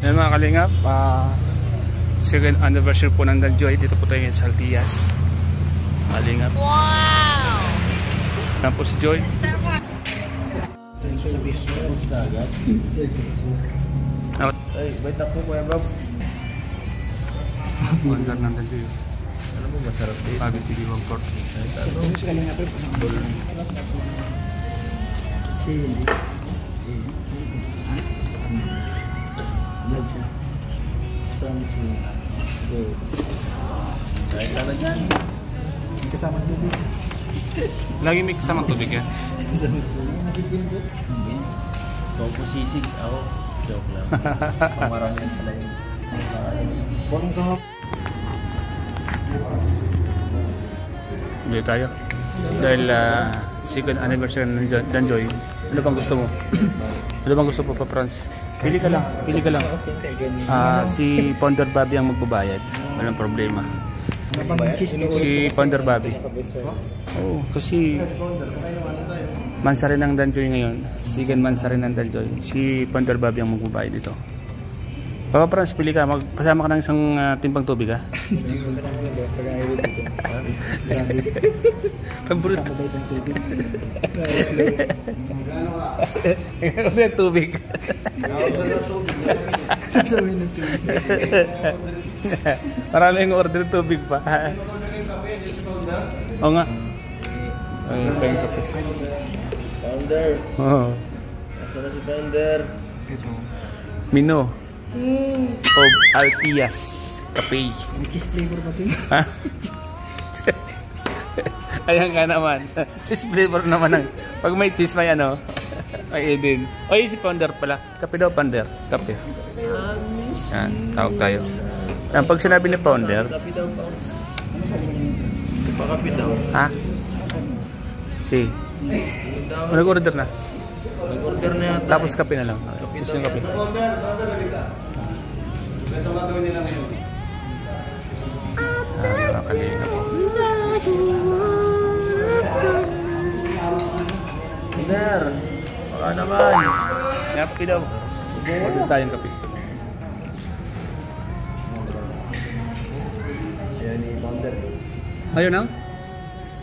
Yan mga kalingap, second anniversary po ng Danjoy. Dito po tayo ngayon sa Altias kalingap. Wow! Yan po si Joy. Ay, wait ako Kuya Rob. Wonder ng Danjoy. Alam mo masarap din. Pagod TV 140. Vlog siya. Promise me. Go. Kahit ka na dyan. May kasamang tubig. Lagi may kasamang tubig yan. Kasamang tubig. Nakikindot. Hindi. Ikaw po sisig. Ako. Joke lang. Pamaramihan pala yun. Buong kahap. Bili tayo. Dahil second anniversary ng Danjoy. Ano bang gusto mo? Ano bang gusto mo pa, Franz? Pili ka lang. Pili ka lang. Si Ponder Bobby ang magbabayad. Walang problema. Si Ponder Bobby. Oo, kasi mansa rin ng Danjoy ngayon. Second mansa rin ng Danjoy. Si Ponder Bobby ang magbabayad dito. Papa Franz, pili ka. Magpasama ka ng isang timpang tubig, ha? Pamburot. Order ng tubig. Marami yung order ng tubig pa. Oo nga. Ay, payong kape. Founder. Oo. Nasa na si Founder? Mino. Of Altias Cafe. May kiss flavor pa din. Ha? Ayan nga naman. Cheese flavor naman ng. Pag may cheese may ano. May Eden. O yun si Founder pala. Kape daw, Founder. Kape. Yan, tawag tayo. Yan, pag sinabi ni Founder. Kapi daw pa. Pakapi daw. Ha? Si. Nag-order na. Nag-order na yata. Tapos kape na lang. Gusto yung kape. Nakakalinga po. Founder. Baka naman. Kape daw. Order tayong kape. Ayan ni Founder. Ayun na?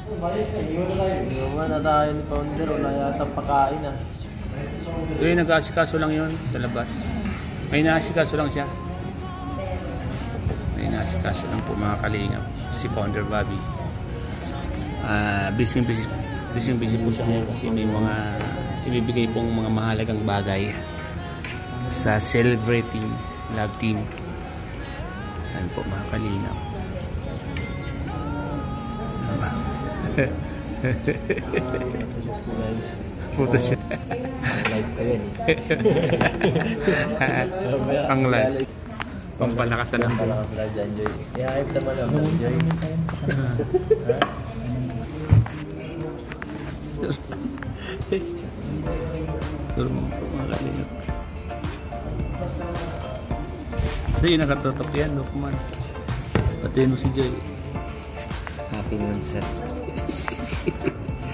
Yung nga na tayo ni Founder. Wala yata pakain ah. Yun, nag-aasikaso lang yun sa labas. May naasikaso lang siya. May naasikaso lang po mga kalingap. Si Founder Bobby. Busy po siya kasi may mga ibibigay pong mga mahalagang bagay sa Celebrating Love Team. Yan po mga kalingap. Puto siya. Live ka yan Ang live. Pampalakas na lang. Pampalakas na dyan, Joy. I-hype naman ako, Joy. Turmo po mga kalingap. Sa'yo nakatutok yan, Lukman. Patayin mo si Joy. Happy Monster.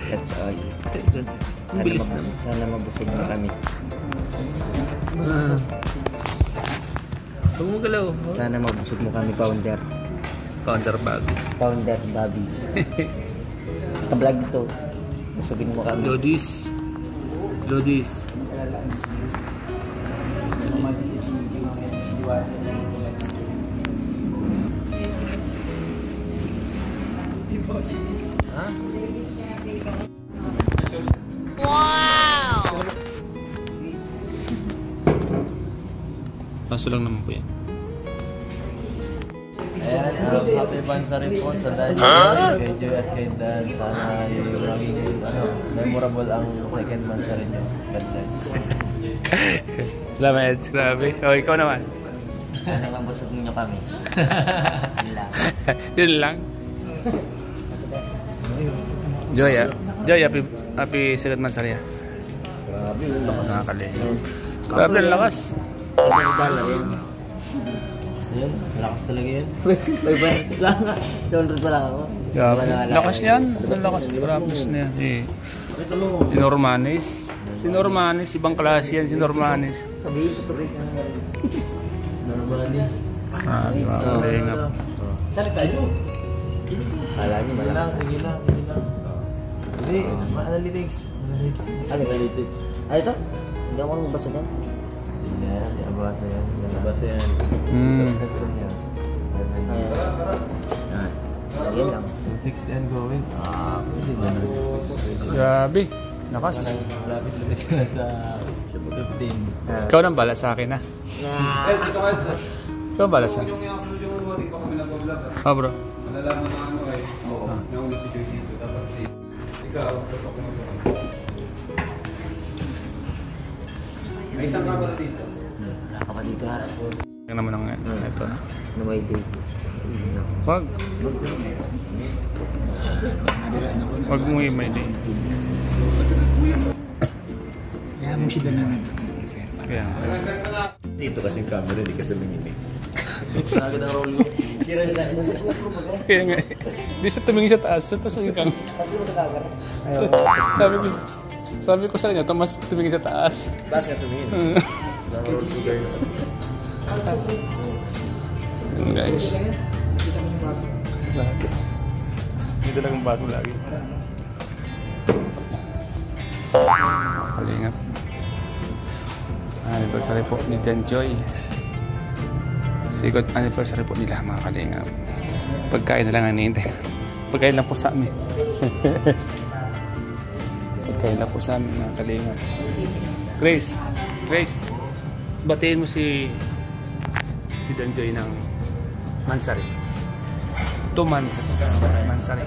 That's all. Ang bilis na. Sana mabusog na kami. Huwag mo galaw. Sana mabusog mo kami, Founder. Founder Bobby. Founder Bobby. Ka-vlog ito. Busugin mo kami. Lodis. Lodis. Ha? Wow! Kaso lang naman po yan. Ayan, happy anniversary po sa Daddy, kay Joy at kay Dan. Sana yung maging memorable ang second anniversary nyo. God bless. Salamat, Eds. Grabe. O, ikaw naman. Sana mabusog nyo kami. Yun lang. Yun lang. Joy, Joy, happy second anniversary. Grabe, yung lakas. Nakakalinga. Grabe ang lakas. Yun, lakas talaga yun. 500 lang. 200 pa lang ako. Grabe. Lakas niyan. Ang lakas. Grabe na yan. Inormanis. Si Normanis, ibang klase yan si Normanis. Sabihin ko tuloy sa mga Normalis. Di ba? Kalingap. Saan tayo? Kala niyo Sige lang, sige lang, sige lang. Hindi, analytics. Analytics. Ito? Hindi ako marunong basa dyan. Hindi yan, hindi abasa yan. Hindi abasa yan. Ayan lang. Yung 60 and going, pwede na. Grabe. Lakas. Lapit-lapit ka na sa 15. Ikaw nang bala sa akin, ha? Ikaw bala sa akin. Oh, bro. Malalaman na ano eh. Oo. Nauna si Joy dito. Dapat si... Ikaw, dapat ako na. May isang kapal dito. Wala ka pa dito ha. Yan naman ang ito. Ano may day? Wag. Wag mo yung may day. Kaya mo siya naman. Kaya. Dito kasing camera, di ka tumingin eh. Agad ang roll ko. Sira nila. Kaya nga. Di sa tumingin sa taas. Sa taas ang kang. Sabi ko sa kanya, Tomas tumingin sa taas. Taas ka tumingin. Yun guys. Lagi. Dito lang ang baso lagi. Kalingap. Anniversary po ni Dan Joy. Second anniversary po nila mga kalingap. Pagkain na lang ang hinihintay. Pagkain lang po sa amin. Pagkain lang po sa amin mga kalingap. Grace, batiin mo si Dan Joy ng Mansari. Mansari.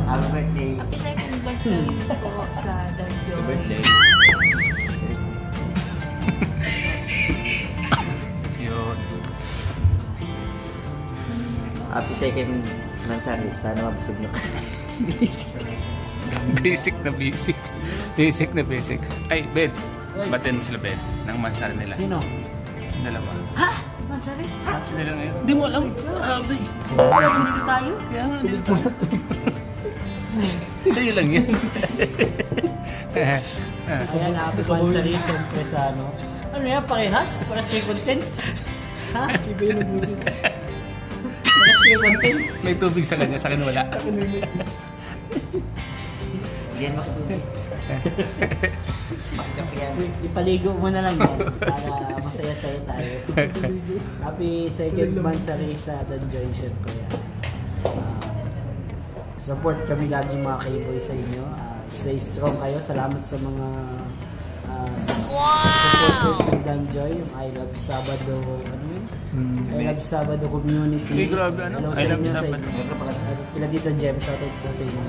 Happy birthday. Happy second anniversary po sa Danjo. Yun. Happy second Mansari. Sana mabusog nyo. Basic na basic. Ay, Ben. Batin mo sila, Ben. Ng Mansari nila. Sino? Dalawa. Ha? Mansari? Sila lang ngayon. Hindi mo alam. Grabe. Dito tayo? Kaya nga, dito. Sa'yo lang yan. Ayan, happy Mansari, syempre sa ano. Ano yan, parehas? Parehas kayo content? Ha? Iba yung nabusis. Parehas kayo content? May tubig sa kanya, sa akin wala. Diyan makatubig. Ipaligo mo na lang yan para masaya-saya tayo. Happy second Mansari sa Danjoy, syempre. Support kami lagi mga kayboy sa inyo. Stay strong kayo. Salamat sa mga supporters ng Danjoy. Yung I Love Sabado, ano yun? I Love Sabado community. Hey, grabe, ano? Hello I sa Love inyo, Sabado. Kila Dito Jem, shoutout po sa inyo.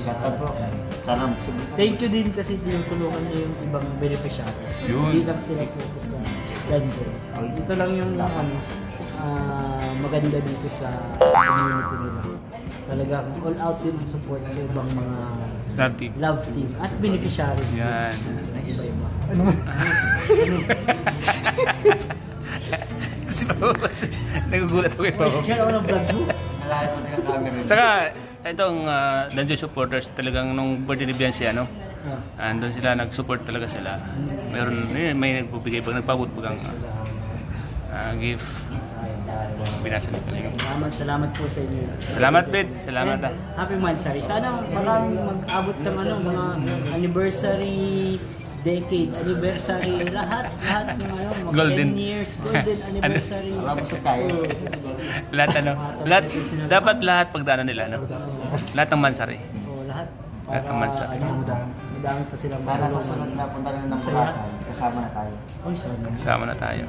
Sana mabusog nyo. Thank you din kasi tinutulungan niyo yung ibang beneficiaries. Yun. Hindi lang sila focus sa Danjoy. Ito lang yung maganda dito sa community nila. Talagang all out din ang support sa ibang mga love team at beneficiaries. Yan. Iba-iba. Nagugulat ako ito. Share ako ng vlog mo. Nalayan mo din ang camera. Saka, itong Danjoy supporters, talagang nung birthday ni Beyonce, ano? Andun sila, nag-support talaga sila. Meron, may nagbibigay pag nagpabot pag ang gift. Binasa ni Kalinga. Salamat po sa inyo. Salamat, Bed. Salamat, ah. Happy Mansari. Sana maraming mag-abot ng mga anniversary, decade, anniversary, lahat ng mga Golden. 10 years, golden anniversary. Mabusog tayo. Lahat, dapat lahat pagdaanan nila, no? Lahat ng Mansari. Oo, lahat. Lahat ng Mansari. Madami pa silang Sana sa sunod na punta na ng Boracay. Kasama na tayo. Uy, sana. Kasama na tayo.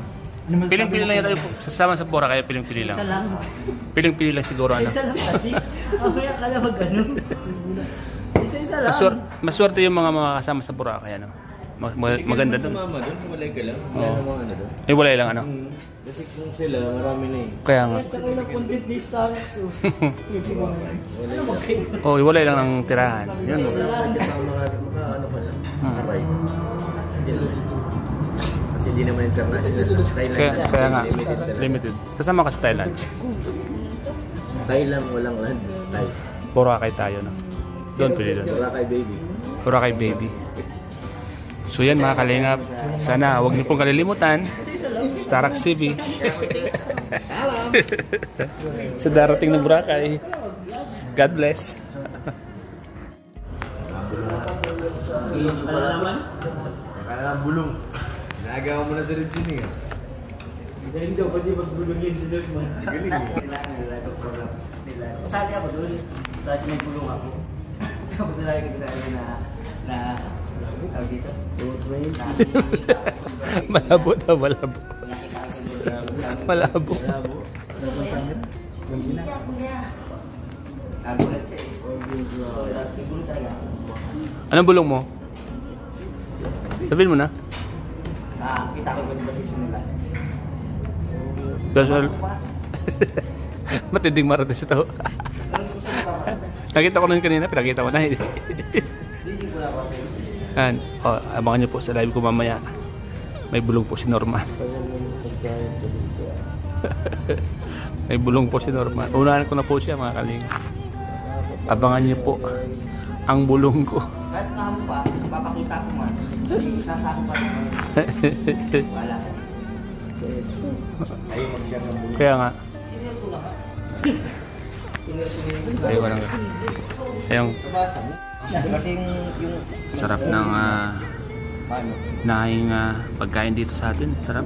Piling-pili lang tayo. Sasama sa Boracay, piling-pili lang. Isa lang. Piling-pili lang siguro, ano? Isa lang kasi. Kaya kala mag-ano. Isa-isa lang. Maswerte yung mga kasama sa Boracay, ano? Maganda doon. Mama doon, walay ka lang. Oo. Wala namang ano doon. Eh, wala lang, ano? Kasi kung sila, marami na eh. Kaya nga. Basta kayo ng content ni Starbucks. Ano ba kayo? Oh, iwalay lang ng tirahan. Yan. Kasama ka, ano ka lang. Sabay. Kasi hindi naman international. Thailand. Kaya nga, Limited talaga. limited. Kasama ka sa Thailand. Thailand, walang land. Thai. Boracay tayo, no? Doon, pwede doon. Boracay baby. Boracay baby. So yan mga kalingap. Sana huwag niyo pong kalilimutan. Starax TV. Sa darating na Boracay. God bless. Ano naman? Kaya bulong. Nagawa mo na sa rin sini. Galing daw, pati mas bulong yun si Lukman. Galing eh. Kasali ako doon. Dahil may pulong ako. Tapos nalagi ko na tawag dito. Malabo daw, malabo. Malabo. Nagulat siya eh. So, bulong talaga. Anong bulong mo? Sabihin mo na. Kita ko yung position nila. Casual. Matinding marates ito. Nakita ko na yun kanina, pinakita ko na. Yan. Abangan nyo po sa live ko mamaya. May bulong po si Norman. May bulong po si Norman. Unahan ko na po siya mga kaling. Abangan nyo po ang bulong ko. Kahit nga mo pa, papakita ko man. Kasi isasako pa naman. Wala siya. Ayaw mag-share ng bulong. Kaya nga. Ayaw lang. Ayong Kasi yung sarap ng nahing pagkain dito sa atin. Sarap.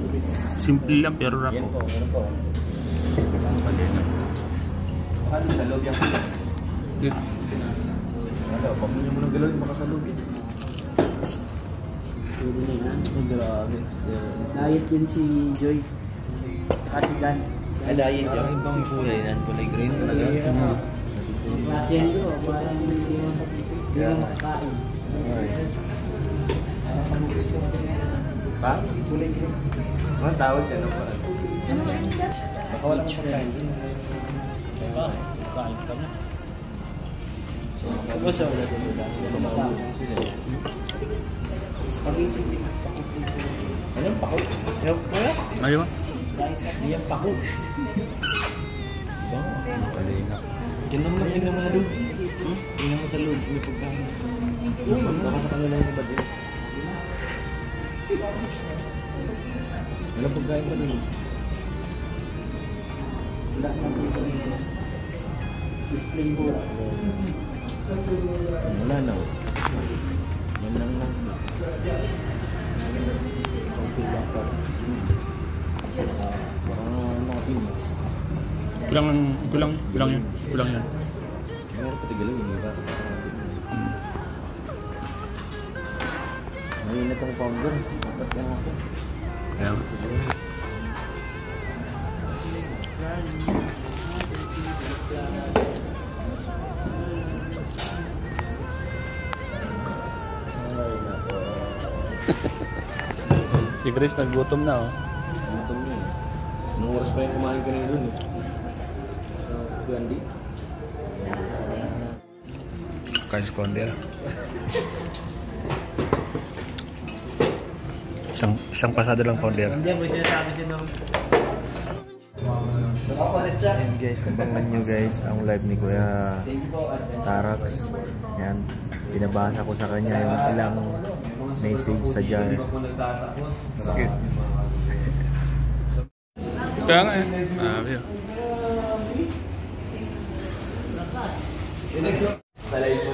Simple lang pero rap. Yan po, ano po. Ano sa loob yung bulong? Ano, pamilya mo ng galawin, makasalubin. Pwede na yan. Grabe. Diet din si Joy. Saka si Dan. Ay, diet yun. Yung ibang kulay yan, kulay green talaga. Ang klase yan ko, parang hindi mo makakain. Pa? Kulay green. Ano tawag dyan? Ano pa? Baka wala kang pagkain. Diba? Kain ka na. Tapos wala ko nila. Ano yung pako? Ayaw mo? Hindi yung pako. Kalingap. Tingnan mo sa loob. Tingnan mo sa loob. May pagkain. Baka sa kanila yung iba din. Wala pagkain pa din. Wala na dito. Display board. Wala na. Yan lang lang. Okay lang pa. Baka natin. Kulang yan. Meron pati galaw yung iba. Ngayon na itong founder. Dapat yan ako. Ayaw. Si Chris nagutom na, oh. Ito mo eh. Anong oras pa yung kumain ka na yun eh? So, Gandhi? Kain sconder. Isang pasada lang founder. Hindi mo sinasabi siya ng And guys, nabangan nyo guys ang live ni Kuya Tarax. Yan. Pinabasa ko sa kanya yung ilang message sa jar. Kaya nga eh. Sabi yun. Sa live mo